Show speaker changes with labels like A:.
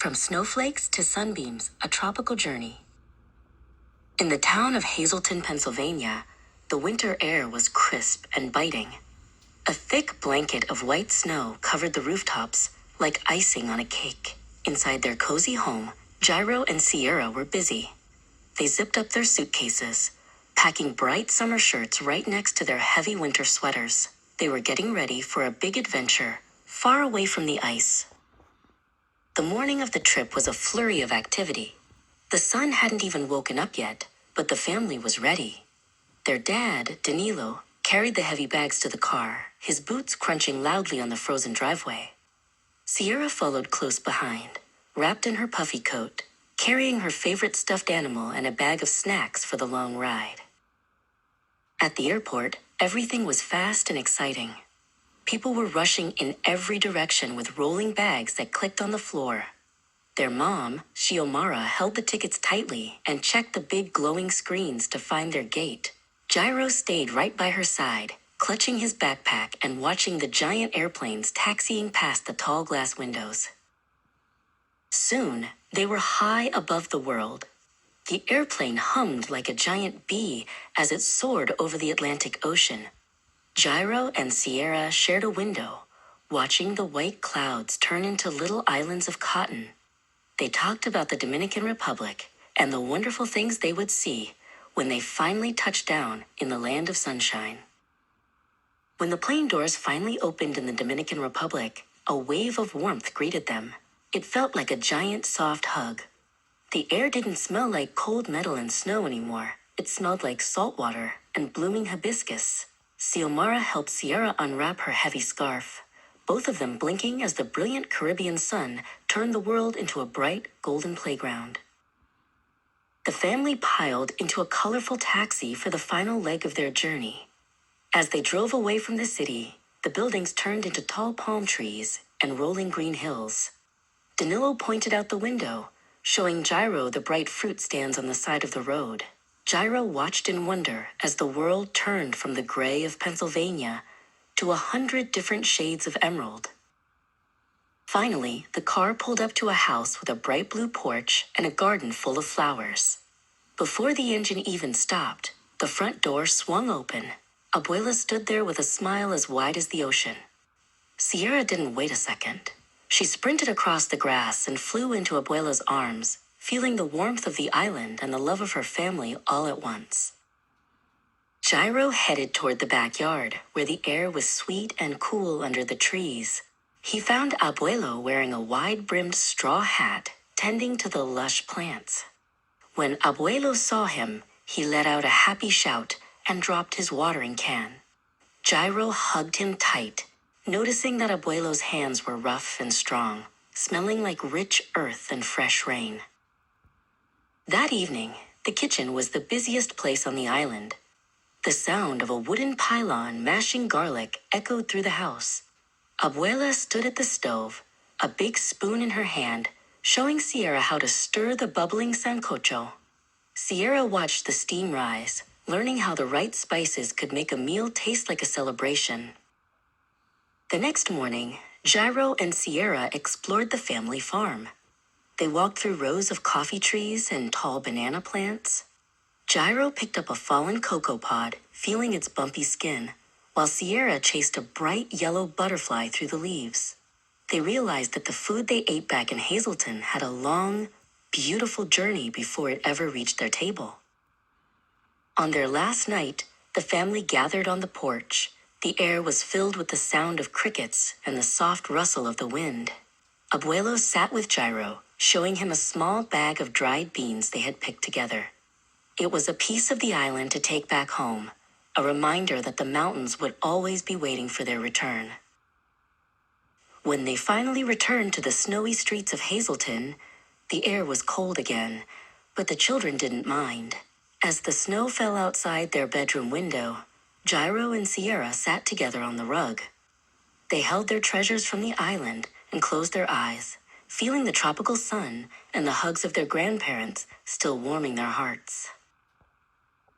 A: From snowflakes to sunbeams, a tropical journey. In the town of Hazleton, Pennsylvania, the winter air was crisp and biting. A thick blanket of white snow covered the rooftops like icing on a cake. Inside their cozy home, Gyro and Sierra were busy. They zipped up their suitcases, packing bright summer shirts right next to their heavy winter sweaters. They were getting ready for a big adventure, far away from the ice. The morning of the trip was a flurry of activity. The sun hadn't even woken up yet, but the family was ready. Their dad, Danilo, carried the heavy bags to the car, his boots crunching loudly on the frozen driveway. Sierra followed close behind, wrapped in her puffy coat, carrying her favorite stuffed animal and a bag of snacks for the long ride. At the airport, everything was fast and exciting. People were rushing in every direction with rolling bags that clicked on the floor. Their mom, Xiomara, held the tickets tightly and checked the big glowing screens to find their gate. Gyro stayed right by her side, clutching his backpack and watching the giant airplanes taxiing past the tall glass windows. Soon, they were high above the world. The airplane hummed like a giant bee as it soared over the Atlantic Ocean. Gyro and Sierra shared a window, watching the white clouds turn into little islands of cotton. They talked about the Dominican Republic and the wonderful things they would see when they finally touched down in the land of sunshine. When the plane doors finally opened in the Dominican Republic, a wave of warmth greeted them. It felt like a giant soft hug. The air didn't smell like cold metal and snow anymore. It smelled like salt water and blooming hibiscus. Xiomara helped Sierra unwrap her heavy scarf, both of them blinking as the brilliant Caribbean sun turned the world into a bright, golden playground. The family piled into a colorful taxi for the final leg of their journey. As they drove away from the city, the buildings turned into tall palm trees and rolling green hills. Danilo pointed out the window, showing Gyro the bright fruit stands on the side of the road. Gyro watched in wonder as the world turned from the gray of Pennsylvania to 100 different shades of emerald. Finally, the car pulled up to a house with a bright blue porch and a garden full of flowers. Before the engine even stopped, the front door swung open. Abuela stood there with a smile as wide as the ocean. Sierra didn't wait a second. She sprinted across the grass and flew into Abuela's arms, feeling the warmth of the island and the love of her family all at once. Gyro headed toward the backyard, where the air was sweet and cool under the trees. He found Abuelo wearing a wide-brimmed straw hat, tending to the lush plants. When Abuelo saw him, he let out a happy shout and dropped his watering can. Gyro hugged him tight, noticing that Abuelo's hands were rough and strong, smelling like rich earth and fresh rain. That evening, the kitchen was the busiest place on the island. The sound of a wooden pylon mashing garlic echoed through the house. Abuela stood at the stove, a big spoon in her hand, showing Sierra how to stir the bubbling sancocho. Sierra watched the steam rise, learning how the right spices could make a meal taste like a celebration. The next morning, Gyro and Sierra explored the family farm. They walked through rows of coffee trees and tall banana plants. Gyro picked up a fallen cocoa pod, feeling its bumpy skin, while Sierra chased a bright yellow butterfly through the leaves. They realized that the food they ate back in Hazleton had a long, beautiful journey before it ever reached their table. On their last night, the family gathered on the porch. The air was filled with the sound of crickets and the soft rustle of the wind. Abuelo sat with Gyro, showing him a small bag of dried beans they had picked together. It was a piece of the island to take back home, a reminder that the mountains would always be waiting for their return. When they finally returned to the snowy streets of Hazleton, the air was cold again, but the children didn't mind. As the snow fell outside their bedroom window, Gyro and Sierra sat together on the rug. They held their treasures from the island and closed their eyes, feeling the tropical sun and the hugs of their grandparents still warming their hearts.